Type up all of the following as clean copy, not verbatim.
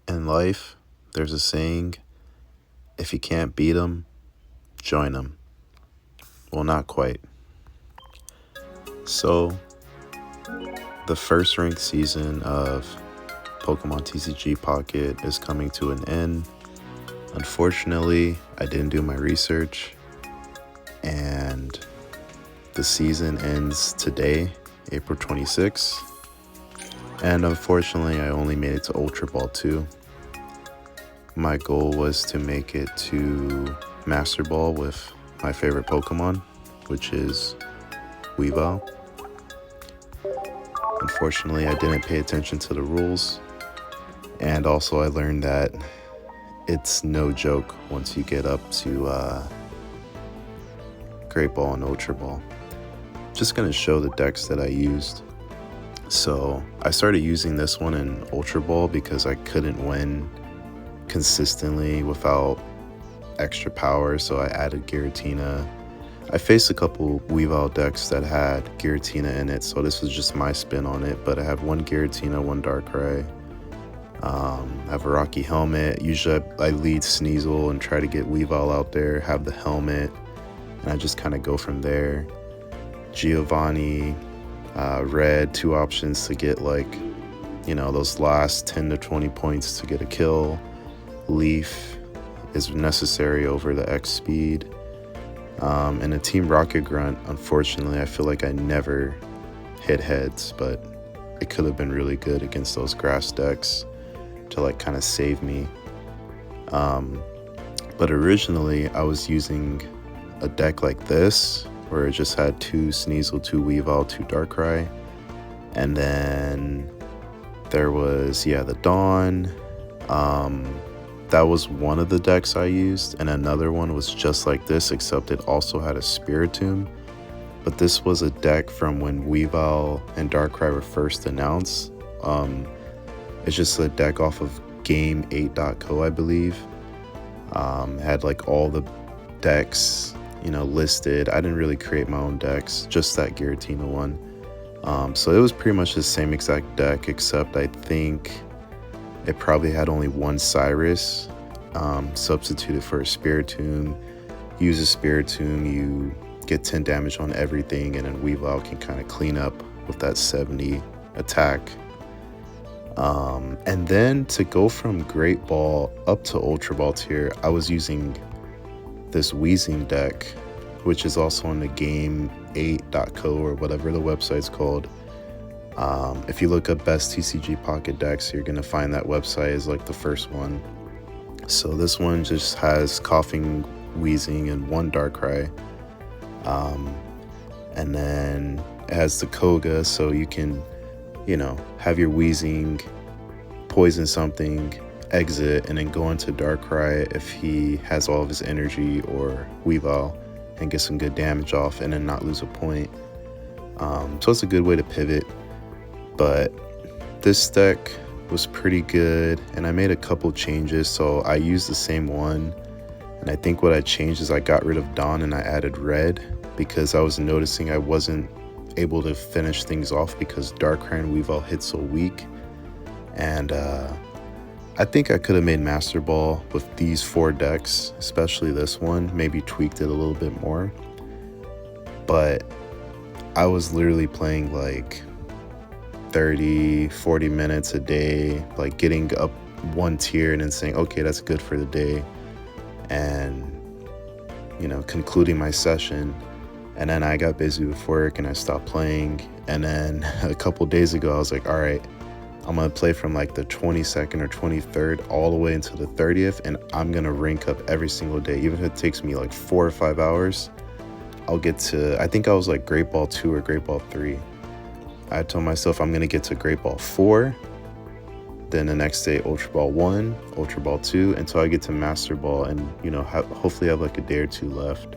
In life, there's a saying, if you can't beat 'em, join 'em. Well, not quite. So, the first ranked season of Pokemon TCG Pocket is coming to an end. Unfortunately, I didn't do my research, and the season ends today, April 26th. And unfortunately, I only made it to Ultra Ball 2. My goal was to make it to Master Ball with my favorite Pokemon, which is Weavile. Unfortunately, I didn't pay attention to the rules, and also I learned that it's no joke once you get up to Great Ball and Ultra Ball. Just gonna show the decks that I used. So I started using this one in Ultra Ball because I couldn't win consistently without extra power, so I added Giratina. I faced a couple Weavile decks that had Giratina in it, so this was just my spin on it, but I have one Giratina, one Darkrai. I have a Rocky Helmet. Usually I lead Sneasel and try to get Weavile out there, have the helmet, and I just kind of go from there. Giovanni, red, 2 options to get those last 10 to 20 points to get a kill. Leaf is necessary over the X speed. And a Team Rocket Grunt, unfortunately, I feel like I never hit heads, but it could have been really good against those grass decks to kind of save me. But originally I was using a deck like this, where it just had 2 Sneasel, 2 Weavile, 2 Darkrai, and then there was the Dawn. That was one of the decks I used, and another one was just like this, except it also had a Spiritomb. But this was a deck from when Weavile and Darkrai were first announced. It's just a deck off of Game8.co, I believe. Had all the decks, listed. I didn't really create my own decks, just that Giratina one. So it was pretty much the same exact deck, except I think it probably had only one Cyrus substituted for a Spiritomb. Use a Spiritomb, you get 10 damage on everything, and then Weavile can kind of clean up with that 70 attack. And then to go from Great Ball up to Ultra Ball tier, I was using this Weezing deck, which is also on the Game8.co or whatever the website's called. If you look up best TCG Pocket decks, you're gonna find that website is the first one. So this one just has Coughing Weezing and 1 Darkrai. And then it has the Koga, so you can, have your Weezing poison something, exit, and then go into Darkrai if he has all of his energy, or Weavile, and get some good damage off and then not lose a point. So it's a good way to pivot. But this deck was pretty good, and I made a couple changes. So I used the same one, and I think what I changed is I got rid of Dawn and I added Red, because I was noticing I wasn't able to finish things off because Darkrai and Weavile hit so weak. And I think I could have made Master Ball with these 4 decks, especially this one, maybe tweaked it a little bit more. But I was literally playing 30-40 minutes a day, getting up 1 tier and then saying, okay, that's good for the day, and concluding my session. And then I got busy with work and I stopped playing. And then a couple days ago I was like, all right, I'm gonna play from the 22nd or 23rd all the way until the 30th, and I'm gonna rank up every single day, even if it takes me 4 or 5 hours. I'll get to, I think I was Great Ball 2 or Great Ball 3. I told myself I'm gonna get to Great Ball 4, then the next day Ultra Ball 1, Ultra Ball 2, until I get to Master Ball, and hopefully have a day or 2 left.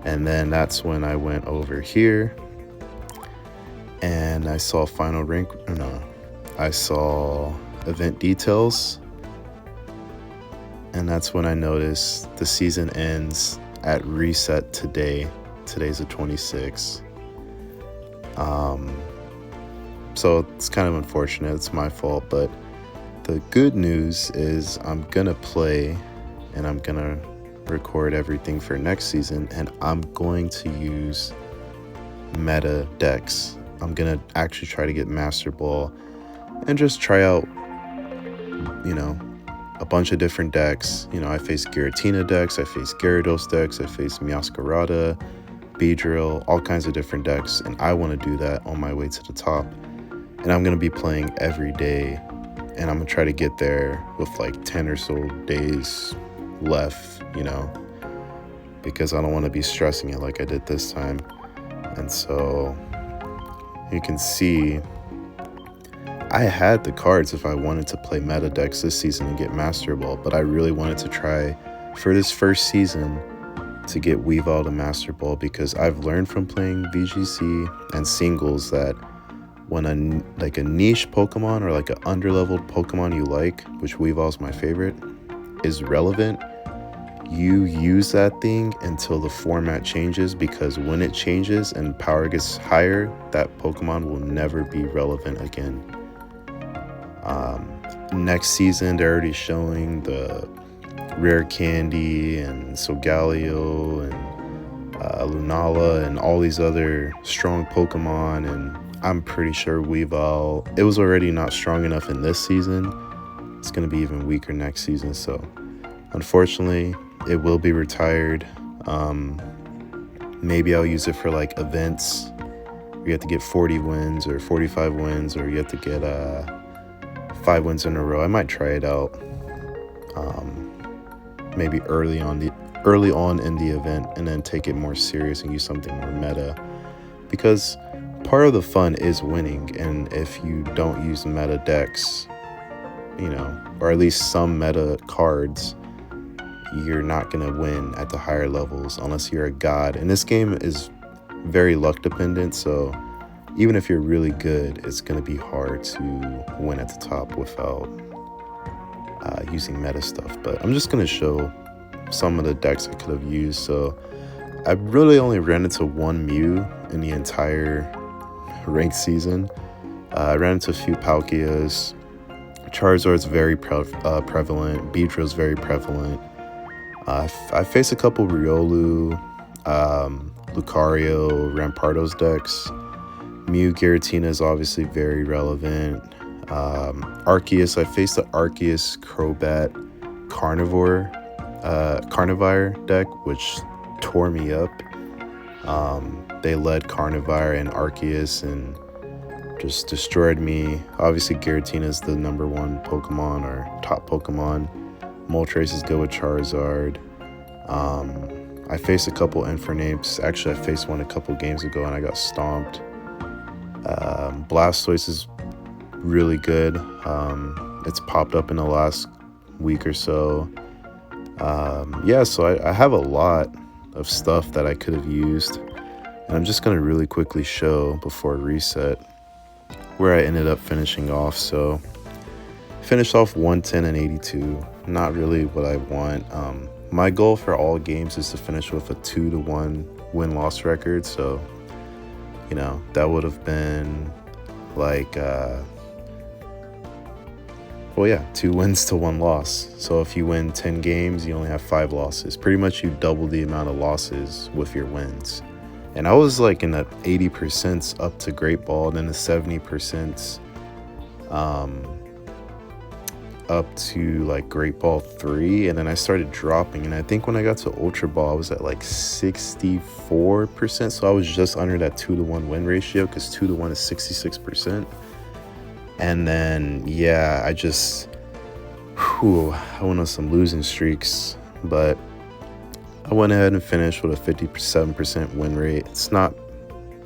And then that's when I went over here and I saw I saw event details, and that's when I noticed the season ends at reset today. Today's the 26th. So it's kind of unfortunate, it's my fault, but the good news is I'm gonna play and I'm gonna record everything for next season, and I'm going to use meta decks. I'm gonna actually try to get Master Ball and just try out, a bunch of different decks. I face Giratina decks, I face Gyarados decks, I face Meowscarada, Beedrill, all kinds of different decks, and I want to do that on my way to the top. And I'm going to be playing every day, and I'm going to try to get there with like 10 or so days left, because I don't want to be stressing it like I did this time. And so you can see I had the cards if I wanted to play meta decks this season and get Master Ball, but I really wanted to try for this first season to get Weavile to Master Ball, because I've learned from playing VGC and singles that when a niche Pokemon or like an underleveled Pokemon you like, which Weavile is my favorite, is relevant, you use that thing until the format changes, because when it changes and power gets higher, that Pokemon will never be relevant again. Next season, they're already showing the Rare Candy and Solgaleo and Lunala and all these other strong Pokemon, and I'm pretty sure Weavile, it was already not strong enough in this season. It's going to be even weaker next season, so unfortunately it will be retired. Maybe I'll use it for like events where you have to get 40 wins or 45 wins, or you have to get 5 wins in a row. I might try it out maybe early on in the event, and then take it more serious and use something more meta, because part of the fun is winning. And if you don't use meta decks, or at least some meta cards, you're not going to win at the higher levels unless you're a god. And this game is very luck dependent, so even if you're really good, it's going to be hard to win at the top without using meta stuff. But I'm just going to show some of the decks I could have used. So I really only ran into one Mew in the entire ranked season. I ran into a few Palkias. Charizard's very prevalent. Beedrill's very prevalent. I faced a couple Riolu, Lucario, Rampardos decks. Mew Giratina is obviously very relevant. Arceus, I faced the Arceus Crobat Carnivore deck, which tore me up. They led Carnivore and Arceus and just destroyed me. Obviously Giratina is the number one Pokemon, or top Pokemon. Moltres is good with Charizard. I faced a couple Infernape. Actually, I faced one a couple games ago and I got stomped. Blastoise is really good. It's popped up in the last week or so. So I have a lot of stuff that I could have used, and I'm just going to really quickly show before reset where I ended up finishing off. So finished off 110 and 82. Not really what I want. My goal for all games is to finish with a 2-1 win-loss record. So that would have been like 2 wins to 1 loss. So if you win 10 games, you only have 5 losses. Pretty much you double the amount of losses with your wins. And I was like in the 80% up to Great Ball, then the 70% up to like Great Ball 3, and then I started dropping, and I think when I got to Ultra Ball I was at like 64%, so I was just under that 2-1 win ratio, because 2-1 is 66%. And then I went on some losing streaks, but I went ahead and finished with a 57% win rate. It's not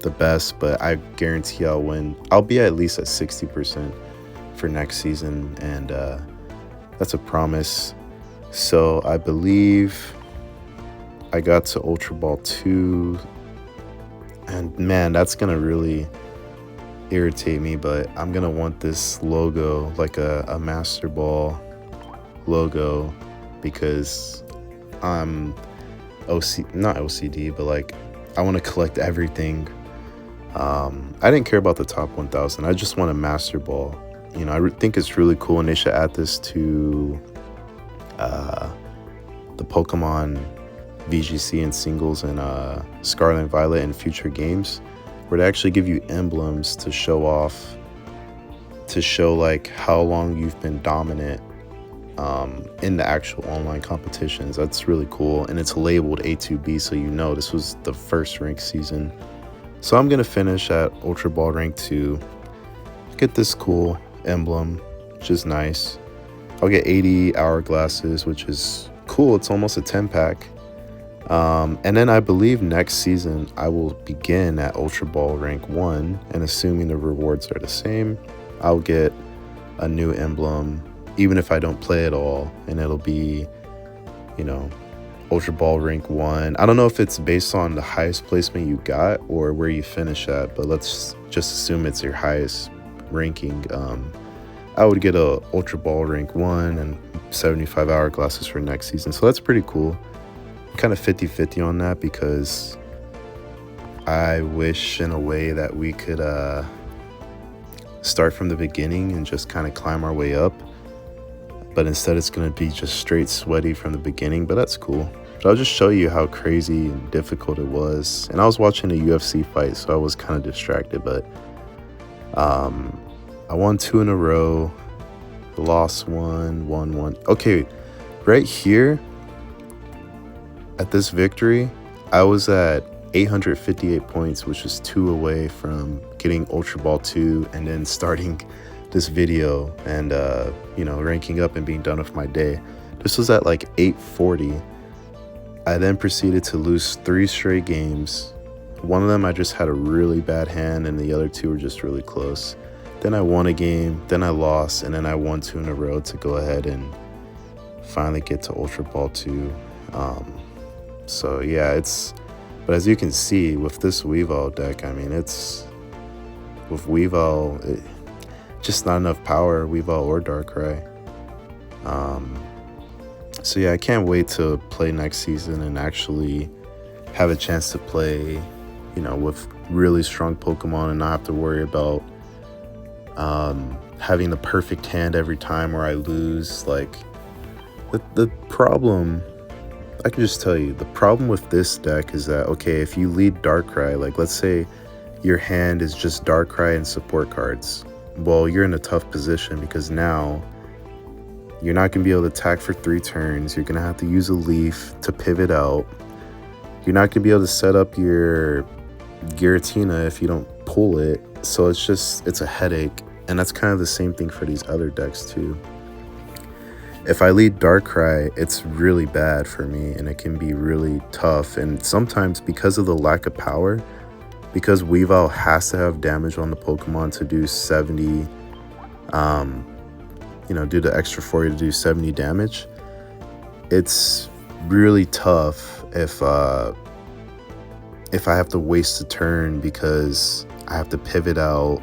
the best, but I guarantee I'll win. I'll be at least at 60% for next season, and that's a promise. So I believe I got to Ultra Ball 2, and man, that's gonna really irritate me, but I'm gonna want this logo, like a Master Ball logo, because I'm not OCD, but like I want to collect everything. I didn't care about the top 1000. I just want a Master Ball, I think it's really cool, and they should add this to the Pokemon VGC and singles and Scarlet and Violet in future games, where they actually give you emblems to show off, to show like how long you've been dominant in the actual online competitions. That's really cool, and it's labeled A2B, so you know this was the first ranked season. So I'm gonna finish at Ultra Ball Rank 2, get this cool emblem, which is nice. I'll get 80 hourglasses, which is cool. It's almost a 10-pack. And then I believe next season I will begin at Ultra Ball Rank 1, and assuming the rewards are the same, I'll get a new emblem, even if I don't play at all, and it'll be, Ultra Ball Rank 1. I don't know if it's based on the highest placement you got or where you finish at, but let's just assume it's your highest ranking. I would get a Ultra Ball Rank 1 and 75 hourglasses for next season, so that's pretty cool. I'm kind of 50-50 on that, because I wish in a way that we could start from the beginning and just kind of climb our way up, but instead it's going to be just straight sweaty from the beginning, but that's cool. But I'll just show you how crazy and difficult it was. And I was watching a UFC fight, so I was kind of distracted, but I won 2 in a row, lost 1, won 1. Okay, right here at this victory, I was at 858 points, which is 2 away from getting Ultra Ball 2 and then starting this video and ranking up and being done with my day. This was at like 840. I then proceeded to lose 3 straight games. One of them I just had a really bad hand, and the other 2 were just really close. Then I won a game, then I lost, and then I won 2 in a row to go ahead and finally get to Ultra Ball 2. So yeah, but as you can see with this Weavile deck, I mean, with Weavile, just not enough power, Weavile or Darkrai. So yeah, I can't wait to play next season and actually have a chance to play, with really strong Pokemon and not have to worry about having the perfect hand every time where I lose. Like, the problem, I can just tell you, the problem with this deck is that, okay, if you lead Darkrai, like let's say your hand is just Darkrai and support cards, well, you're in a tough position, because now you're not going to be able to attack for 3 turns. You're going to have to use a leaf to pivot out. You're not going to be able to set up your Giratina if you don't pull it. So it's a headache. And that's kind of the same thing for these other decks too. If I lead Darkrai, it's really bad for me, and it can be really tough. And sometimes, because of the lack of power, because Weavile has to have damage on the Pokemon to do 70, do the extra 40 to do 70 damage, it's really tough if I have to waste a turn because I have to pivot out.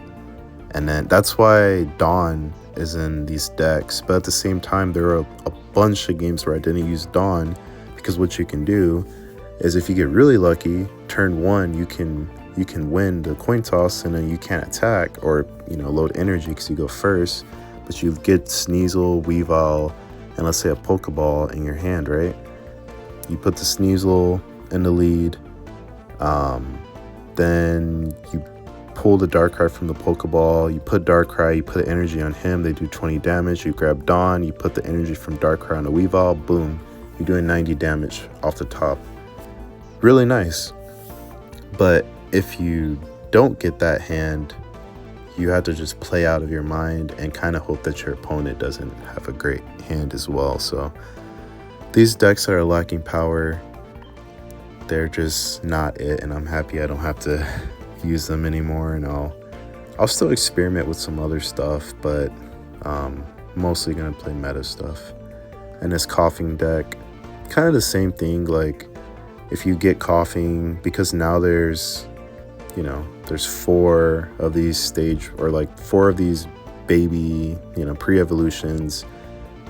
And then that's why Dawn is in these decks. But at the same time, there are a bunch of games where I didn't use Dawn, because what you can do is, if you get really lucky, turn 1 you can win the coin toss, and then you can't attack or load energy because you go first, but you get Sneasel, Weavile, and let's say a Pokeball in your hand, right? You put the Sneasel in the lead, then you pull the Darkrai from the Pokeball, you put Darkrai, you put energy on him, they do 20 damage, you grab Dawn, you put the energy from Darkrai on the Weavile, boom, you're doing 90 damage off the top. Really nice. But if you don't get that hand, you have to just play out of your mind and kind of hope that your opponent doesn't have a great hand as well. So these decks that are lacking power, they're just not it, and I'm happy I don't have to use them anymore. And I'll still experiment with some other stuff, but mostly gonna play meta stuff. And this Coughing deck, kind of the same thing. Like, if you get Coughing, because now there's 4 of these stage, or like 4 of these baby pre-evolutions,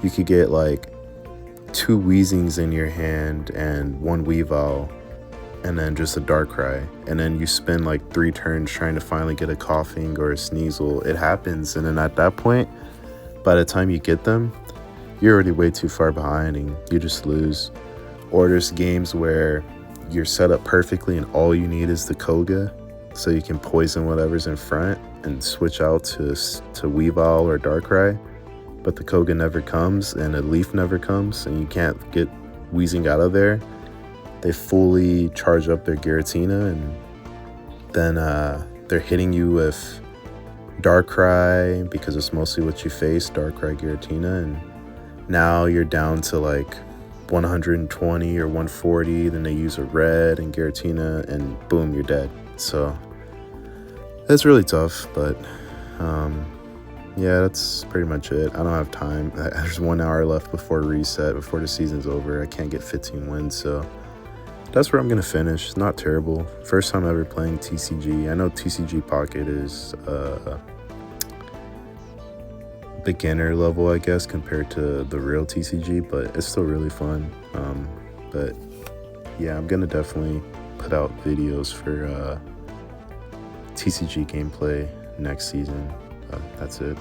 you could get like 2 Weezings in your hand and 1 Weavile, and then just a Darkrai, and then you spend like 3 turns trying to finally get a Coughing or a Sneasel. It happens, and then at that point, by the time you get them, you're already way too far behind and you just lose. Or there's games where you're set up perfectly and all you need is the Koga, so you can poison whatever's in front and switch out to Weavile or Darkrai, but the Koga never comes and a Leaf never comes and you can't get Weezing out of there. They fully charge up their Giratina, and then they're hitting you with Darkrai because it's mostly what you face, Darkrai, Giratina, and now you're down to like 120 or 140, then they use a red and Giratina, and boom, you're dead. So that's really tough, but yeah, that's pretty much it. I don't have time. There's 1 hour left before reset, before the season's over. I can't get 15 wins, so that's where I'm gonna finish. It's not terrible. First time ever playing TCG. I know TCG Pocket is beginner level, I guess, compared to the real TCG, but it's still really fun. But yeah, I'm gonna definitely put out videos for TCG gameplay next season. That's it.